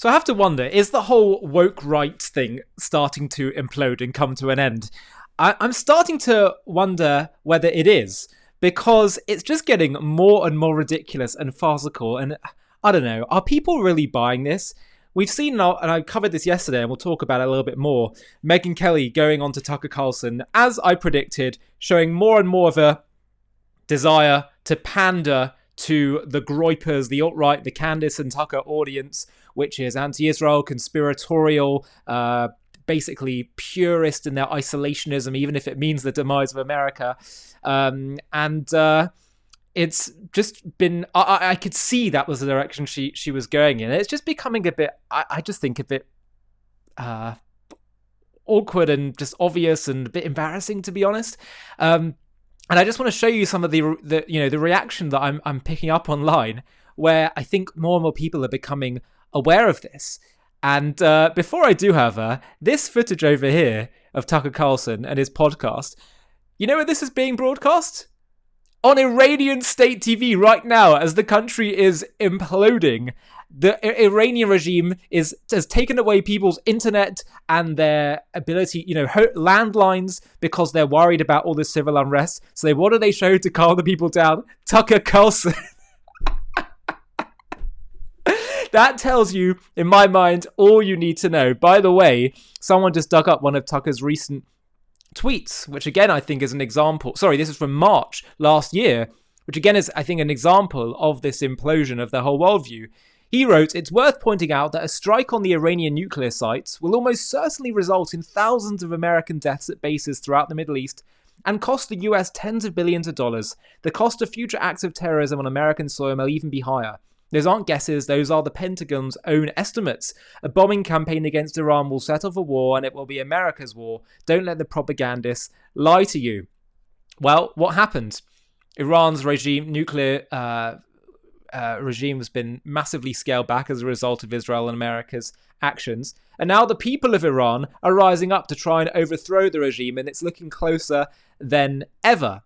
So I have to wonder, is the whole woke rights thing starting to implode and come to an end? I'm starting to wonder whether it is, because it's just getting more and more ridiculous and farcical. And I don't know, are people really buying this? We've seen, and I covered this yesterday, and we'll talk about it a little bit more, Megyn Kelly going on to Tucker Carlson, as I predicted, showing more and more of a desire to pander to the Groypers, the alt-right, the Candace and Tucker audience, which is anti-Israel, conspiratorial, basically purist in their isolationism, even if it means the demise of America. It's just been, I could see that was the direction she was going in. It's just becoming a bit, I just think a bit awkward and just obvious and a bit embarrassing, to be honest. And I just want to show you some of the reaction that I'm picking up online, where I think more and more people are becoming aware of this. And before I do, however, this footage over here of Tucker Carlson and his podcast, you know where this is being broadcast? On Iranian state TV right now, as the country is imploding. The Iranian regime has taken away people's internet and their ability, landlines, because they're worried about all this civil unrest. So what do they show to calm the people down? Tucker Carlson. That tells you, in my mind, all you need to know. By the way, someone just dug up one of Tucker's recent tweets, which again I think is an example. Sorry, this is from March last year, which again is, I think, an example of this implosion of the whole worldview. He wrote, "It's worth pointing out that a strike on the Iranian nuclear sites will almost certainly result in thousands of American deaths at bases throughout the Middle East and cost the US tens of billions of dollars. The cost of future acts of terrorism on American soil may even be higher. Those aren't guesses, those are the Pentagon's own estimates. A bombing campaign against Iran will set off a war, and it will be America's war. Don't let the propagandists lie to you." Well, what happened? Iran's nuclear regime has been massively scaled back as a result of Israel and America's actions. And now the people of Iran are rising up to try and overthrow the regime, and it's looking closer than ever.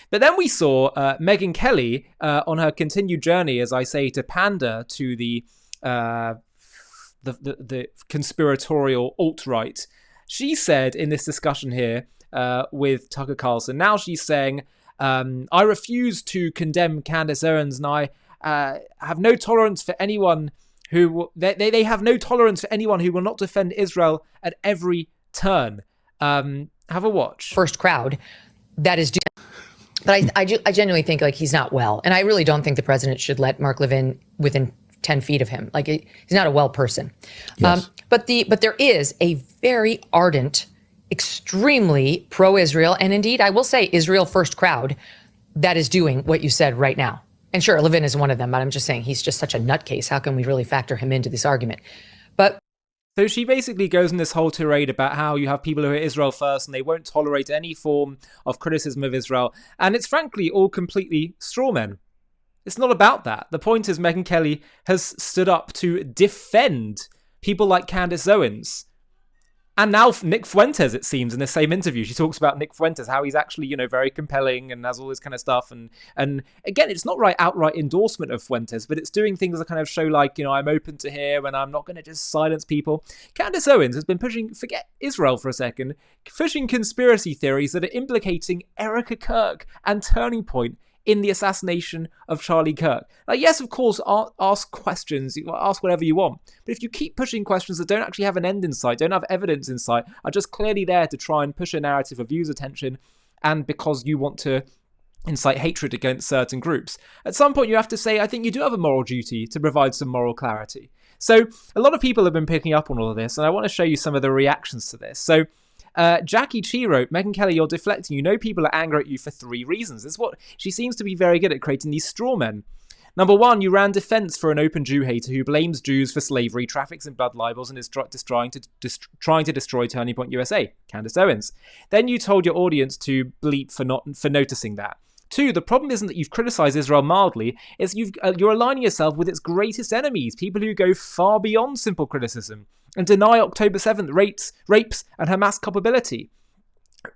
But then we saw Megyn Kelly on her continued journey, as I say, to pander to the conspiratorial alt-right. She said in this discussion here with Tucker Carlson, now she's saying, "I refuse to condemn Candace Owens, and I have no tolerance for anyone who they have no tolerance for anyone who will not defend Israel at every turn." Have a watch. First crowd that is. But I genuinely think he's not well. And I really don't think the president should let Mark Levin within 10 feet of him. He's not a well person. Yes. But there is a very ardent, extremely pro-Israel, and indeed, I will say, Israel first crowd that is doing what you said right now. And sure, Levin is one of them, but I'm just saying he's just such a nutcase. How can we really factor him into this argument? But so she basically goes in this whole tirade about how you have people who are Israel first and they won't tolerate any form of criticism of Israel. And it's frankly all completely straw men. It's not about that. The point is Megyn Kelly has stood up to defend people like Candace Owens. And now Nick Fuentes, it seems, in the same interview, she talks about Nick Fuentes, how he's actually, very compelling and has all this kind of stuff. And again, it's not outright endorsement of Fuentes, but it's doing things that kind of show I'm open to hear and I'm not going to just silence people. Candace Owens has been pushing, forget Israel for a second, pushing conspiracy theories that are implicating Erica Kirk and Turning Point in the assassination of Charlie Kirk. Yes, of course, ask questions, ask whatever you want. But if you keep pushing questions that don't actually have an end in sight, don't have evidence in sight, are just clearly there to try and push a narrative of views' attention, and because you want to incite hatred against certain groups, at some point you have to say, I think you do have a moral duty to provide some moral clarity. So a lot of people have been picking up on all of this, and I want to show you some of the reactions to this. So Jackie Chi wrote, "Megyn Kelly, you're deflecting. You know people are angry at you for 3 reasons. This is what she seems to be very good at, creating these straw men. Number 1, you ran defense for an open Jew hater who blames Jews for slavery, traffics in blood libels, and is trying to destroy Turning Point USA, Candace Owens. Then you told your audience to bleep for noticing that. 2, the problem isn't that you've criticized Israel mildly, it's you're aligning yourself with its greatest enemies, people who go far beyond simple criticism and deny October 7th rapes and Hamas culpability.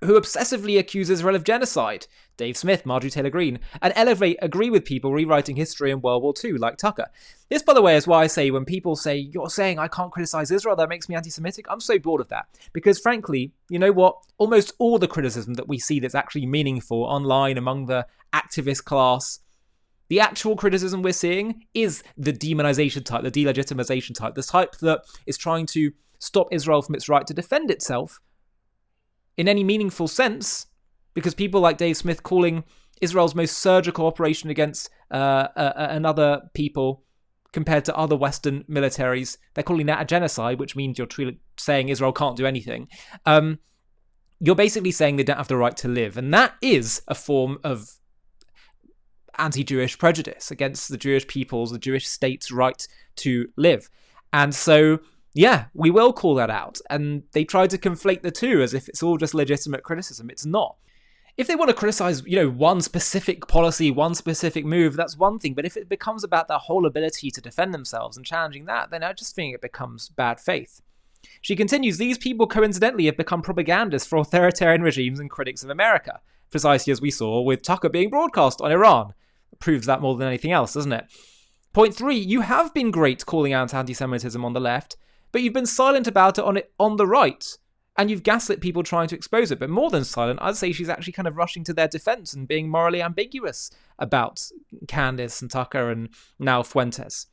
who obsessively accuse Israel of genocide, Dave Smith, Marjorie Taylor Greene, and agree with people rewriting history in World War II, like Tucker. This, by the way, is why I say when people say, you're saying I can't criticize Israel, that makes me anti-Semitic, I'm so bored of that. Because frankly, you know what? Almost all the criticism that we see that's actually meaningful online among the activist class, the actual criticism we're seeing is the demonization type, the delegitimization type, the type that is trying to stop Israel from its right to defend itself in any meaningful sense, because people like Dave Smith calling Israel's most surgical operation against another people compared to other Western militaries, they're calling that a genocide, which means you're truly saying Israel can't do anything. You're basically saying they don't have the right to live. And that is a form of anti-Jewish prejudice against the Jewish people's, the Jewish state's right to live. And so, yeah, we will call that out. And they try to conflate the two as if it's all just legitimate criticism. It's not. If they want to criticize, one specific policy, one specific move, that's one thing. But if it becomes about their whole ability to defend themselves and challenging that, then I just think it becomes bad faith. She continues, these people coincidentally have become propagandists for authoritarian regimes and critics of America, precisely as we saw with Tucker being broadcast on Iran. It proves that more than anything else, doesn't it? Point 3, you have been great calling out anti-Semitism on the left, but you've been silent about it on the right, and you've gaslit people trying to expose it. But more than silent, I'd say she's actually kind of rushing to their defense and being morally ambiguous about Candace and Tucker and now Fuentes.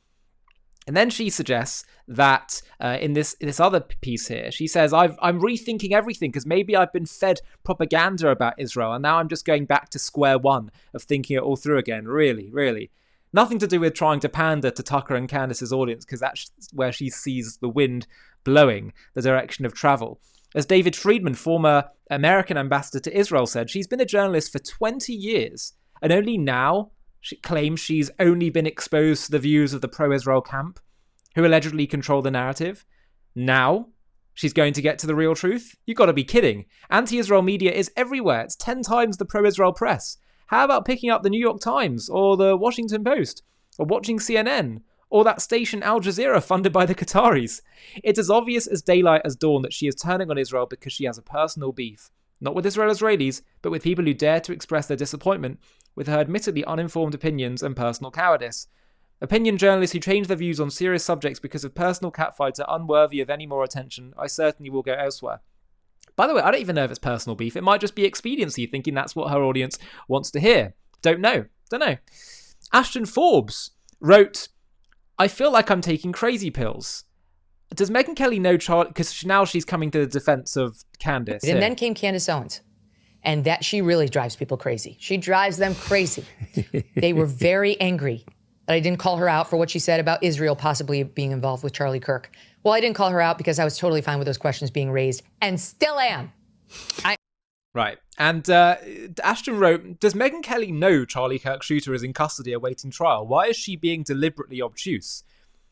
And then she suggests that in this other piece here, she says, I'm rethinking everything because maybe I've been fed propaganda about Israel and now I'm just going back to square one of thinking it all through again. Really, really. Nothing to do with trying to pander to Tucker and Candace's audience, because that's where she sees the wind blowing the direction of travel. As David Friedman, former American ambassador to Israel, said, she's been a journalist for 20 years and only now she claims she's only been exposed to the views of the pro-Israel camp, who allegedly control the narrative. Now she's going to get to the real truth? You've got to be kidding. Anti-Israel media is everywhere. It's 10 times the pro-Israel press. How about picking up the New York Times or the Washington Post or watching CNN or that station Al Jazeera funded by the Qataris? It's as obvious as daylight as dawn that she is turning on Israel because she has a personal beef, not with Israelis, but with people who dare to express their disappointment with her admittedly uninformed opinions and personal cowardice. Opinion journalists who change their views on serious subjects because of personal catfights are unworthy of any more attention. I certainly will go elsewhere. By the way, I don't even know if it's personal beef. It might just be expediency, thinking that's what her audience wants to hear. Don't know. Ashton Forbes wrote, I feel like I'm taking crazy pills. Does Meghan Kelly know Charlie? Because now she's coming to the defense of Candace. And then came Candace Owens. And that she really drives people crazy. She drives them crazy. They were very angry that I didn't call her out for what she said about Israel possibly being involved with Charlie Kirk. Well, I didn't call her out because I was totally fine with those questions being raised and still am. Right. And Ashton wrote, does Meghan Kelly know Charlie Kirk's shooter is in custody awaiting trial? Why is she being deliberately obtuse?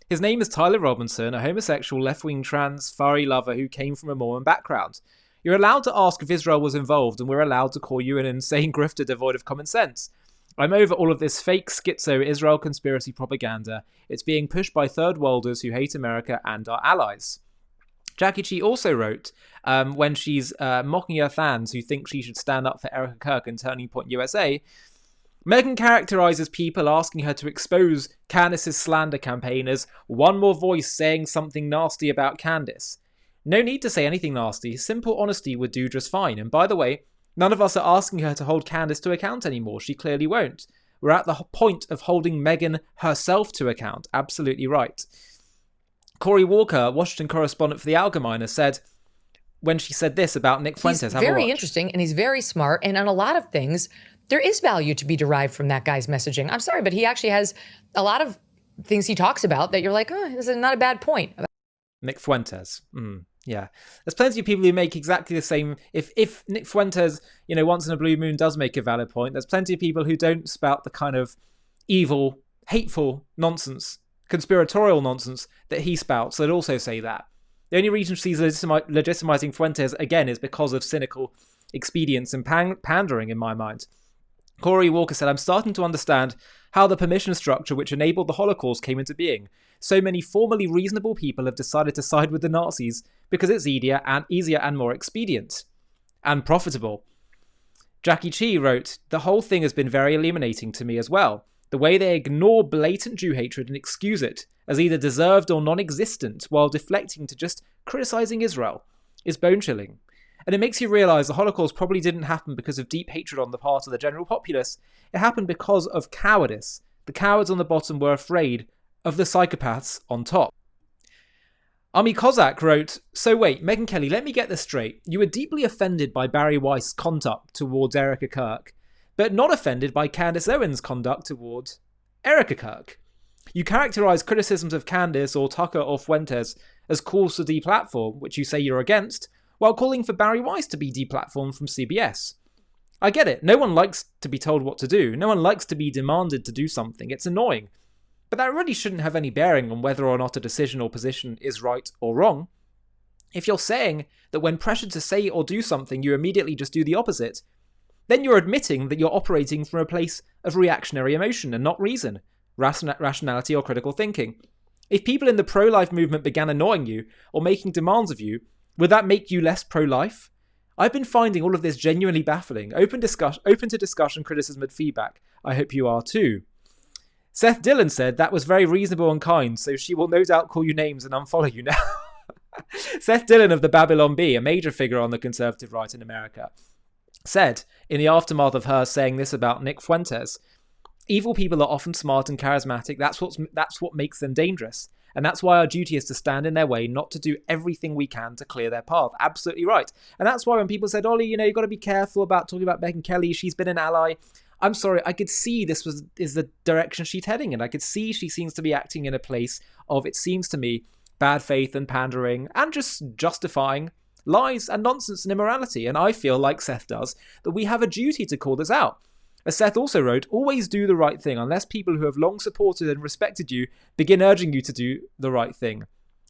His name is Tyler Robinson, a homosexual left-wing trans furry lover who came from a Mormon background. You're allowed to ask if Israel was involved, and we're allowed to call you an insane grifter devoid of common sense. I'm over all of this fake schizo Israel conspiracy propaganda. It's being pushed by third worlders who hate America and our allies. Jackie Chi also wrote, when she's mocking her fans who think she should stand up for Erica Kirk and Turning Point USA, Meghan characterizes people asking her to expose Candace's slander campaign as one more voice saying something nasty about Candace. No need to say anything nasty. Simple honesty would do just fine. And by the way, none of us are asking her to hold Candace to account anymore. She clearly won't. We're at the point of holding Meghan herself to account. Absolutely right. Corey Walker, Washington correspondent for The Algerminer, said, when she said this about Nick Fuentes, he's very interesting and he's very smart. And on a lot of things, there is value to be derived from that guy's messaging. I'm sorry, but he actually has a lot of things he talks about that you're like, oh, this is not a bad point. Nick Fuentes. Yeah. There's plenty of people who make exactly the same. If Nick Fuentes, once in a blue moon does make a valid point, there's plenty of people who don't spout the kind of evil, hateful nonsense, conspiratorial nonsense that he spouts that also say that. The only reason she's legitimizing Fuentes, again, is because of cynical expedience and pandering, in my mind. Corey Walker said, I'm starting to understand how the permission structure which enabled the Holocaust came into being. So many formerly reasonable people have decided to side with the Nazis because it's easier and more expedient. and profitable. Jackie Chi wrote, "The whole thing has been very illuminating to me as well. The way they ignore blatant Jew hatred and excuse it as either deserved or non-existent while deflecting to just criticizing Israel is bone-chilling. And it makes you realise the Holocaust probably didn't happen because of deep hatred on the part of the general populace. It happened because of cowardice. The cowards on the bottom were afraid of the psychopaths on top." Ami Kozak wrote, "So wait, Megyn Kelly, let me get this straight. You were deeply offended by Barry Weiss's conduct towards Erica Kirk, but not offended by Candace Owens' conduct towards Erica Kirk. You characterise criticisms of Candace or Tucker or Fuentes as calls to deplatform, which you say you're against, while calling for Barry Weiss to be deplatformed from CBS. I get it. No one likes to be told what to do. No one likes to be demanded to do something. It's annoying. But that really shouldn't have any bearing on whether or not a decision or position is right or wrong. If you're saying that when pressured to say or do something, you immediately just do the opposite, then you're admitting that you're operating from a place of reactionary emotion and not reason, rationality or critical thinking. If people in the pro-life movement began annoying you or making demands of you, would that make you less pro-life? I've been finding all of this genuinely baffling. Open to discussion, criticism and feedback. I hope you are too." Seth Dillon said, "That was very reasonable and kind, so she will no doubt call you names and unfollow you now." Seth Dillon of the Babylon Bee, a major figure on the conservative right in America, said, in the aftermath of her saying this about Nick Fuentes, "Evil people are often smart and charismatic. That's what makes them dangerous. And that's why our duty is to stand in their way, not to do everything we can to clear their path." Absolutely right. And that's why when people said, "Ollie, you've got to be careful about talking about Megyn Kelly. She's been an ally." I'm sorry, I could see this is the direction she's heading in. I could see she seems to be acting in a place of, it seems to me, bad faith and pandering and just justifying lies and nonsense and immorality. And I feel, like Seth does, that we have a duty to call this out. As Seth also wrote, "Always do the right thing unless people who have long supported and respected you begin urging you to do the right thing.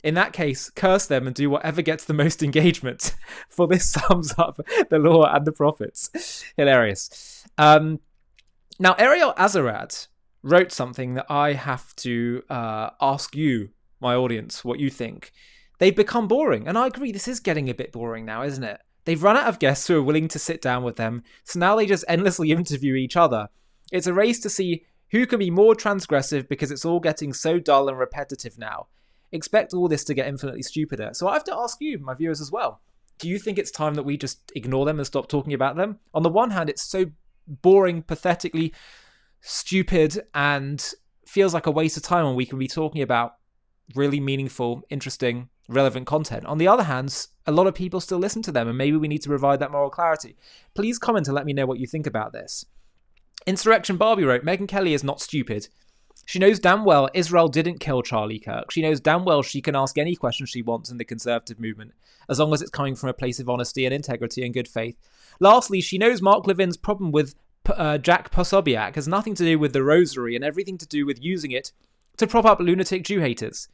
In that case, curse them and do whatever gets the most engagement, for this sums up the law and the prophets." Hilarious. Now, Ariel Azarad wrote something that I have to ask you, my audience, what you think. They've become boring, and I agree, this is getting a bit boring now, isn't it? They've run out of guests who are willing to sit down with them, so now they just endlessly interview each other. It's a race to see who can be more transgressive because it's all getting so dull and repetitive now. Expect all this to get infinitely stupider. So I have to ask you, my viewers, as well. Do you think it's time that we just ignore them and stop talking about them? On the one hand, it's so boring, pathetically stupid, and feels like a waste of time when we can be talking about really meaningful, interesting, relevant content. On the other hand, a lot of people still listen to them, and maybe we need to provide that moral clarity. Please comment and let me know what you think about this. Insurrection Barbie wrote, "Megyn Kelly is not stupid. She knows damn well Israel didn't kill Charlie Kirk. She knows damn well she can ask any question she wants in the conservative movement, as long as it's coming from a place of honesty and integrity and good faith. Lastly, she knows Mark Levin's problem with Jack Posobiec has nothing to do with the rosary and everything to do with using it to prop up lunatic Jew haters.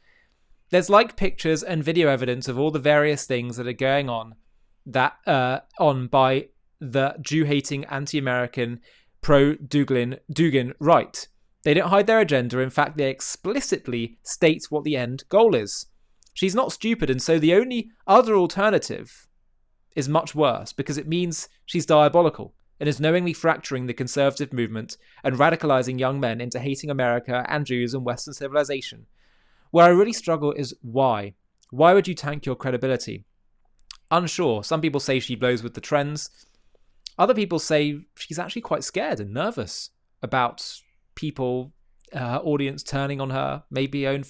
There's pictures and video evidence of all the various things that are going on by the Jew-hating, anti-American, pro-Dugan right. They don't hide their agenda. In fact, they explicitly state what the end goal is. She's not stupid, and so the only other alternative is much worse, because it means she's diabolical and is knowingly fracturing the conservative movement and radicalizing young men into hating America and Jews and Western civilization. Where I really struggle is why. Why would you tank your credibility? Unsure. Some people say she blows with the trends. Other people say she's actually quite scared and nervous about people, her audience turning on her, maybe own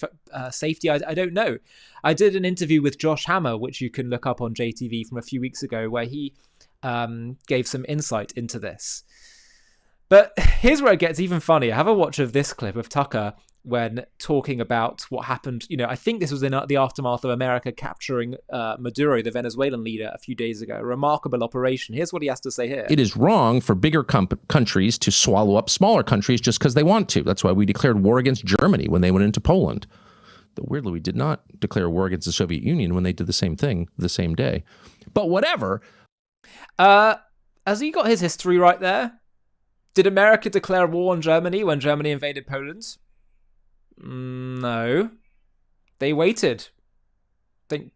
safety. I don't know. I did an interview with Josh Hammer, which you can look up on JTV from a few weeks ago, where he gave some insight into this. But here's where it gets even funnier. Have a watch of this clip of Tucker when talking about what happened. I think this was in the aftermath of America capturing Maduro, the Venezuelan leader, a few days ago. A remarkable operation. Here's what he has to say here. It is wrong for bigger countries to swallow up smaller countries just because they want to. That's why we declared war against Germany when they went into Poland. But weirdly, we did not declare war against the Soviet Union when they did the same thing the same day. But whatever. Has he got his history right there? Did America declare war on Germany when Germany invaded Poland? No. They waited, I think,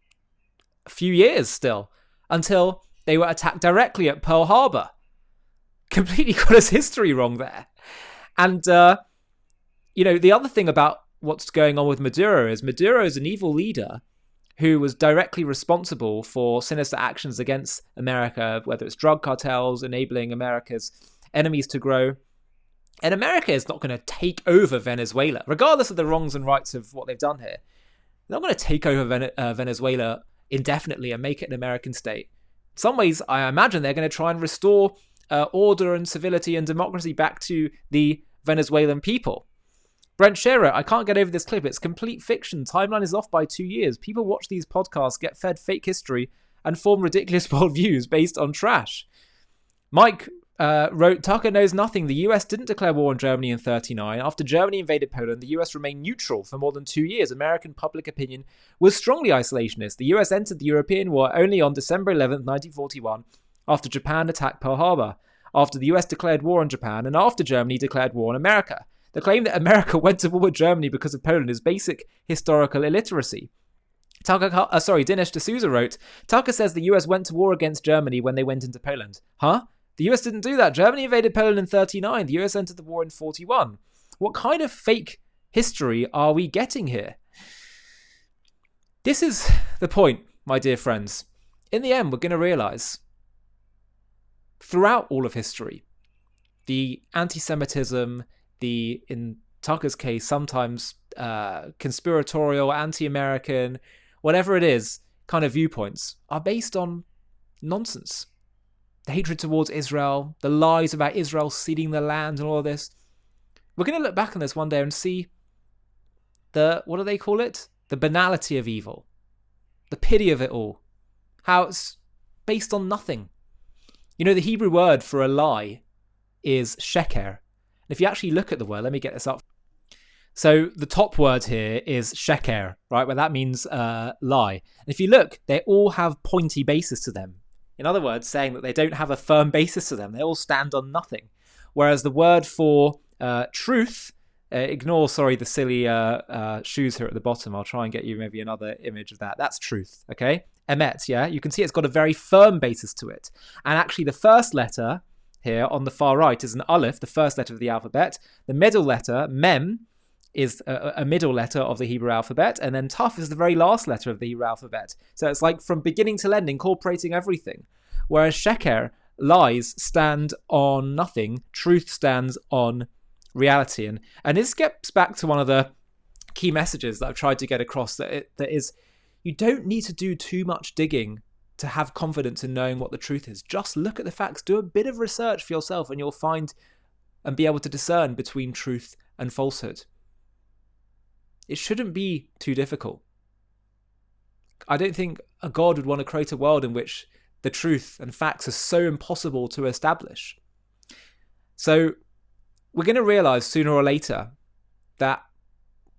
a few years still, until They were attacked directly at Pearl Harbor. Completely got his history wrong there. And, the other thing about what's going on with Maduro is an evil leader who was directly responsible for sinister actions against America, whether it's drug cartels, enabling America's enemies to grow. And America is not going to take over Venezuela, regardless of the wrongs and rights of what they've done here. They're not going to take over Venezuela indefinitely and make it an American state. In some ways, I imagine they're going to try and restore order and civility and democracy back to the Venezuelan people. Brent Shearer, I can't get over this clip. It's complete fiction. Timeline is off by 2 years. People watch these podcasts, get fed fake history, and form ridiculous worldviews based on trash. Mike wrote, Tucker knows nothing. The US didn't declare war on Germany in 1939. After Germany invaded Poland, the US remained neutral for more than 2 years. American public opinion was strongly isolationist. The US entered the European war only on December 11th, 1941, after Japan attacked Pearl Harbor, after the US declared war on Japan, and after Germany declared war on America. The claim that America went to war with Germany because of Poland is basic historical illiteracy. Dinesh D'Souza wrote, Tucker says the US went to war against Germany when they went into Poland. Huh? The US didn't do that. Germany invaded Poland in 1939. The US entered the war in 1941. What kind of fake history are we getting here? This is the point, my dear friends. In the end, we're going to realize throughout all of history, the anti-Semitism, in Tucker's case, sometimes conspiratorial, anti-American, whatever it is, kind of viewpoints are based on nonsense. The hatred towards Israel, the lies about Israel ceding the land and all of this. We're going to look back on this one day and see what do they call it? The banality of evil. The pity of it all. How it's based on nothing. The Hebrew word for a lie is sheker. If you actually look at the word, let me get this up. So the top word here is sheker, right? Where that means lie. And if you look, they all have pointy bases to them. In other words, saying that they don't have a firm basis to them. They all stand on nothing. Whereas the word for truth, ignore, the silly shoes here at the bottom. I'll try and get you maybe another image of that. That's truth, okay? Emet, yeah? You can see it's got a very firm basis to it. And actually the first letter here on the far right is an aleph, the first letter of the alphabet. The middle letter, mem, is a middle letter of the Hebrew alphabet, and then taf is the very last letter of the Hebrew alphabet. So it's like from beginning to end, incorporating everything. Whereas sheker, lies, stand on nothing, truth stands on reality. And this gets back to one of the key messages that I've tried to get across, that is, you don't need to do too much digging to have confidence in knowing what the truth is. Just look at the facts, do a bit of research for yourself, and you'll find and be able to discern between truth and falsehood. It shouldn't be too difficult. I don't think a God would want to create a world in which the truth and facts are so impossible to establish. So we're going to realize sooner or later that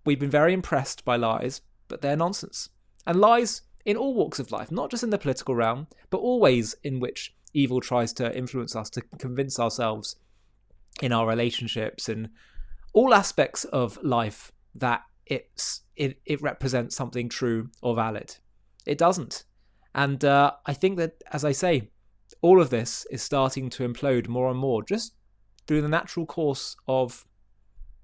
we've been very impressed by lies, but they're nonsense. And lies in all walks of life, not just in the political realm, but always in which evil tries to influence us to convince ourselves in our relationships and all aspects of life that it represents something true or valid. It doesn't. And I think that, as I say, all of this is starting to implode more and more just through the natural course of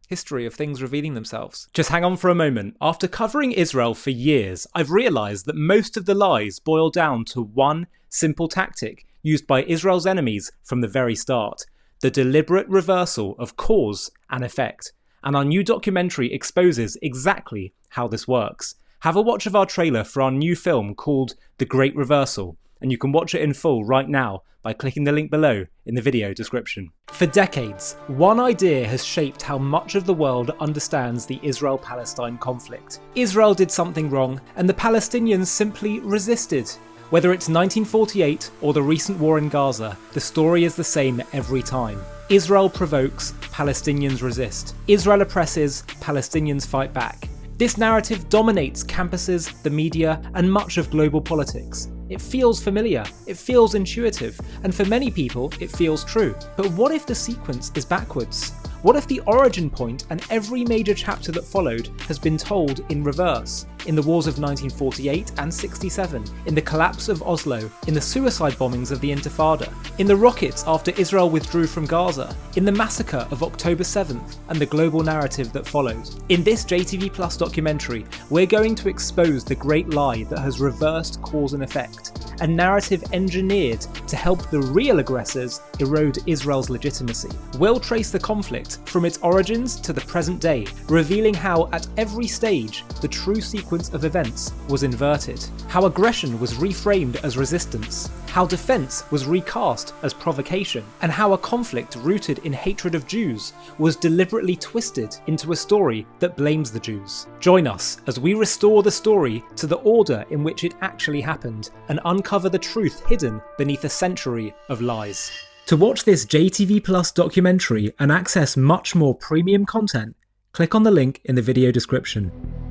history, of things revealing themselves. Just hang on for a moment. After covering Israel for years, I've realised that most of the lies boil down to one simple tactic used by Israel's enemies from the very start: the deliberate reversal of cause and effect. And our new documentary exposes exactly how this works. Have a watch of our trailer for our new film called The Great Reversal, and you can watch it in full right now by clicking the link below in the video description. For decades, one idea has shaped how much of the world understands the Israel-Palestine conflict. Israel did something wrong, and the Palestinians simply resisted. Whether it's 1948 or the recent war in Gaza, the story is the same every time. Israel provokes, Palestinians resist. Israel oppresses, Palestinians fight back. This narrative dominates campuses, the media, and much of global politics. It feels familiar, it feels intuitive, and for many people, it feels true. But what if the sequence is backwards? What if the origin point and every major chapter that followed has been told in reverse? In the wars of 1948 and 67, in the collapse of Oslo, in the suicide bombings of the Intifada, in the rockets after Israel withdrew from Gaza, in the massacre of October 7th, and the global narrative that followed. In this JTV Plus documentary, we're going to expose the great lie that has reversed cause and effect, a narrative engineered to help the real aggressors erode Israel's legitimacy. We'll trace the conflict from its origins to the present day, revealing how at every stage the true sequence of events was inverted, how aggression was reframed as resistance, how defense was recast as provocation, and how a conflict rooted in hatred of Jews was deliberately twisted into a story that blames the Jews. Join us as we restore the story to the order in which it actually happened and uncover the truth hidden beneath a century of lies. To watch this JTV Plus documentary and access much more premium content, click on the link in the video description.